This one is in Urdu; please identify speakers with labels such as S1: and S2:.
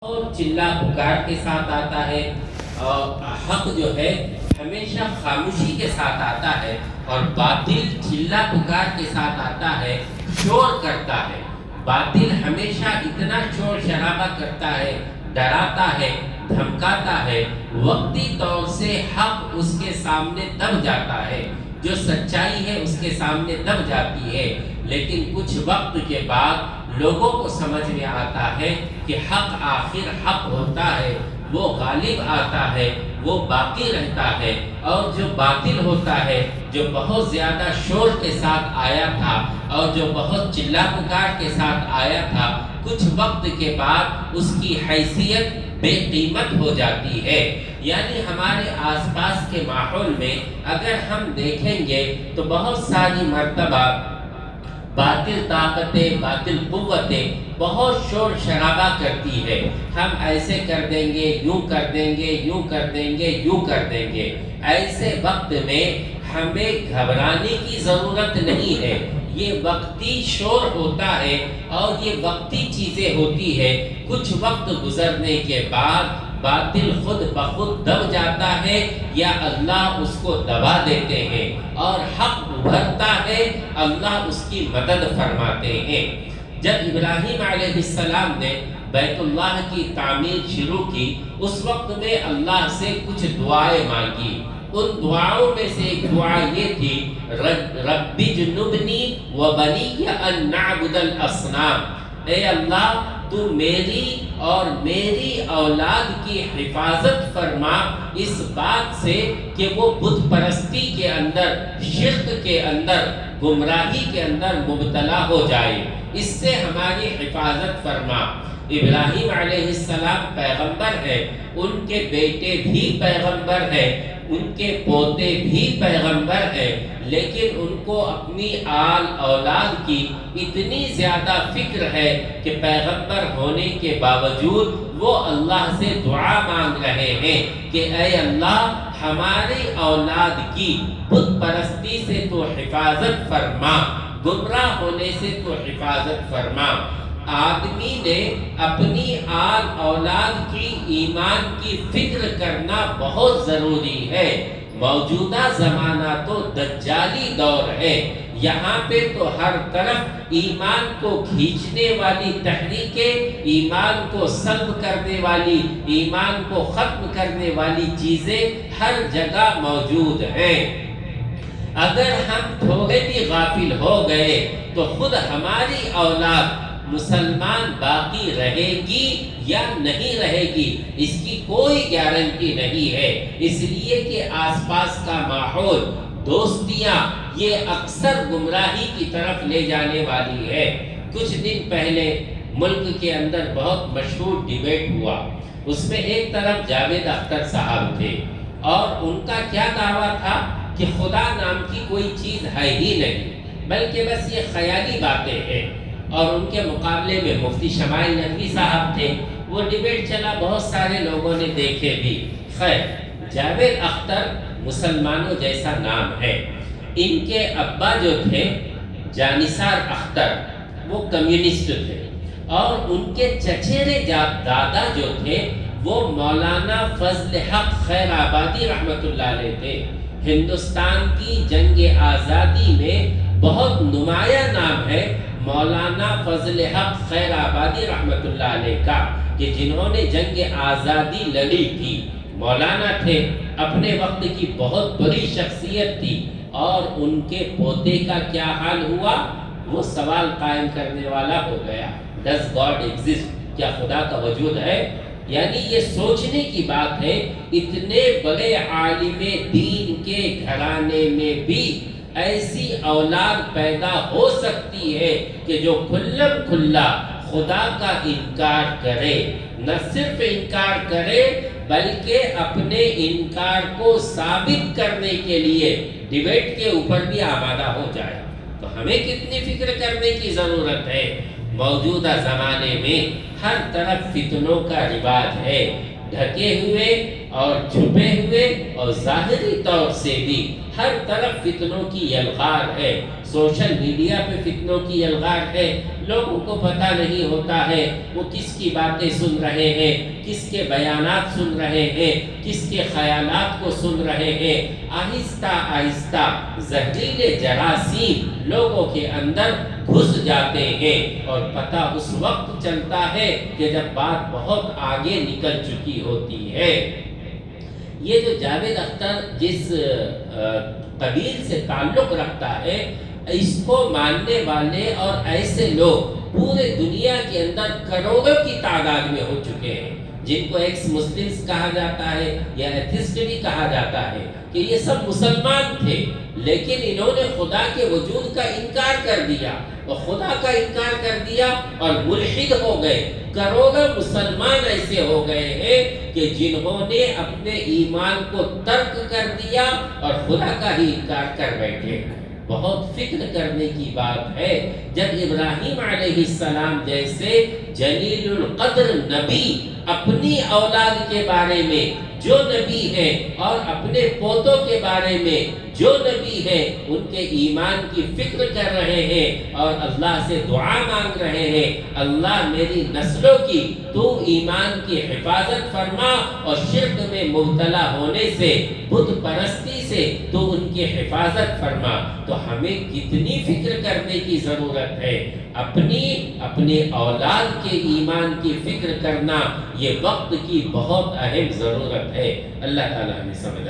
S1: اور چلا پکار کے ساتھ آتا ہے، اور حق جو ہے ہمیشہ خاموشی کے ساتھ آتا ہے، اور باطل چلا پکار کے ساتھ آتا ہے، شور کرتا ہے۔ باطل ہمیشہ اتنا شور شرابہ کرتا ہے، ڈراتا ہے، دھمکاتا ہے، وقتی طور سے حق اس کے سامنے دب جاتا ہے، جو سچائی ہے اس کے سامنے دب جاتی ہے، لیکن کچھ وقت کے بعد لوگوں کو سمجھ میں آتا ہے کہ حق آخر حق ہوتا ہے، وہ غالب آتا ہے، وہ باقی رہتا ہے، اور جو باطل ہوتا ہے، جو بہت زیادہ شور کے ساتھ آیا تھا اور جو بہت چلا پکار کے ساتھ آیا تھا، کچھ وقت کے بعد اس کی حیثیت بے قیمت ہو جاتی ہے۔ یعنی ہمارے آس پاس کے ماحول میں اگر ہم دیکھیں گے تو بہت ساری مرتبہ باطل طاقتیں، باطل قوتیں بہت شور شرابہ کرتی ہے، ہم ایسے کر دیں گے، یوں کر دیں گے، یوں کر دیں گے، یوں کر دیں گے۔ ایسے وقت میں ہمیں گھبرانے کی ضرورت نہیں ہے، یہ وقتی شور ہوتا ہے اور یہ وقتی چیزیں ہوتی ہے، کچھ وقت گزرنے کے بعد باطل خود بخود دب جاتا ہے یا اللہ اس کو دبا دیتے ہیں، اور حق ابھرتا ہے، اللہ اس کی مدد فرماتے ہیں۔ جب ابراہیم علیہ السلام نے بیت اللہ کی تعمیر شروع کی، اس وقت میں اللہ سے کچھ دعائیں مانگی۔ ان دعاؤں میں سے ایک دعا یہ تھی، رب جنبنی و بنی ان نعبد الاصنام، اے اللہ تو میری اور میری اولاد کی حفاظت فرما اس بات سے کہ وہ بت پرستی کے اندر، شرک کے اندر، گمراہی کے اندر مبتلا ہو جائے، اس سے ہماری حفاظت فرما۔ ابراہیم علیہ السلام پیغمبر ہے، ان کے بیٹے بھی پیغمبر ہیں، ان کے پوتے بھی پیغمبر ہیں، لیکن ان کو اپنی آل اولاد کی اتنی زیادہ فکر ہے کہ پیغمبر ہونے کے باوجود وہ اللہ سے دعا مانگ رہے ہیں کہ اے اللہ ہماری اولاد کی بت پرستی سے تو حفاظت فرما، گمراہ ہونے سے تو حفاظت فرما۔ آدمی نے اپنی آل اولاد کی ایمان کی فکر کرنا بہت ضروری ہے۔ موجودہ زمانہ تو دجالی دور ہے، یہاں پہ تو ہر طرف ایمان کو کھینچنے والی تحریکیں، ایمان کو سلب کرنے والی، ایمان کو ختم کرنے والی چیزیں ہر جگہ موجود ہیں۔ اگر ہم تھوڑے بھی غافل ہو گئے تو خود ہماری اولاد مسلمان باقی رہے گی یا نہیں رہے گی، اس کی کوئی گارنٹی نہیں ہے، اس لیے کہ آس پاس کا ماحول، دوستیاں، یہ اکثر گمراہی کی طرف لے جانے والی ہے۔ کچھ دن پہلے ملک کے اندر بہت مشہور ڈیبیٹ ہوا، اس میں ایک طرف جاوید اختر صاحب تھے، اور ان کا کیا دعویٰ تھا کہ خدا نام کی کوئی چیز ہے ہی نہیں، بلکہ بس یہ خیالی باتیں ہیں، اور ان کے مقابلے میں مفتی شمائل ندوی صاحب تھے۔ وہ ڈیبیٹ چلا، بہت سارے لوگوں نے دیکھے بھی۔ خیر، جاوید اختر مسلمانوں جیسا نام ہے، ان کے ابا جو تھے جانثار اختر، وہ کمیونسٹ تھے، اور ان کے چچیرے دادا جو تھے وہ مولانا فضل حق خیر آبادی رحمۃ اللہ علیہ تھے۔ ہندوستان کی جنگ آزادی میں بہت نمایاں نام ہے مولانا فضل حق خیر آبادی رحمۃ اللہ علیہ کا، کہ جنہوں نے جنگ آزادی لڑی تھی، مولانا تھے، اپنے وقت کی بہت بڑی شخصیت تھی، اور ان کے پوتے کا کیا حال ہوا، وہ سوال قائم کرنے والا ہو گیا، ڈز گاڈ ایگزسٹ، کیا خدا کا وجود ہے؟ یعنی یہ سوچنے کی بات ہے، اتنے بڑے عالم دین کے گھرانے میں بھی ایسی اولاد پیدا ہو سکتی ہے کہ جو کھلم کھلا خدا کا انکار کرے، نہ صرف انکار کرے بلکہ اپنے انکار کو ثابت کرنے کے لیے ڈیبیٹ کے اوپر بھی آمادہ ہو جائے۔ تو ہمیں کتنی فکر کرنے کی ضرورت ہے۔ موجودہ زمانے میں ہر طرف فتنوں کا رواج ہے، ڈھکے ہوئے اور چھپے ہوئے اور ظاہری طور سے بھی ہر طرف فتنوں کی یلغار ہے. سوشل میڈیا پہ فتنوں کی یلغار ہے. لوگوں کو پتہ نہیں ہوتا ہے وہ کس کی باتیں سن رہے ہیں، کس کے بیانات سن رہے ہیں، کس کے خیالات کو سن رہے ہیں. آہستہ آہستہ زہریلے جراثیم لوگوں کے اندر گھس جاتے ہیں اور پتہ اس وقت چلتا ہے کہ جب بات بہت آگے نکل چکی ہوتی ہے. یہ جو جاوید اختر جس قبیل سے تعلق رکھتا ہے، اس کو ماننے والے اور ایسے لوگ پورے دنیا کے اندر کروڑوں کی تعداد میں ہو چکے ہیں، جن کو ایکس مسلمز کہا جاتا ہے یا ایتھسٹ بھی کہا جاتا ہے، کہ یہ سب مسلمان تھے لیکن انہوں نے خدا کے وجود کا انکار کر دیا اور خدا کا انکار کر دیا اور ملحد ہو گئے. کروڑوں مسلمان ایسے ہو گئے ہیں کہ جنہوں نے اپنے ایمان کو ترک کر دیا اور خدا کا ہی انکار کر بیٹھے. بہت فکر کرنے کی بات ہے جب ابراہیم علیہ السلام جیسے جلیل القدر نبی اپنی اولاد کے بارے میں جو نبی ہیں اور اپنے پوتوں کے بارے میں جو نبی ہیں ان کے ایمان کی فکر کر رہے ہیں اور اللہ سے دعا مانگ رہے ہیں، اللہ میری نسلوں کی تو ایمان کی حفاظت فرما اور شرک میں مبتلا ہونے سے، بت پرستی سے تو ان کی حفاظت فرما. تو ہمیں کتنی فکر کرنے کی ضرورت ہے. اپنے اولاد کے ایمان کی فکر کرنا یہ وقت کی بہت اہم ضرورت ہے. اللہ تعالیٰ ہمیں سمجھ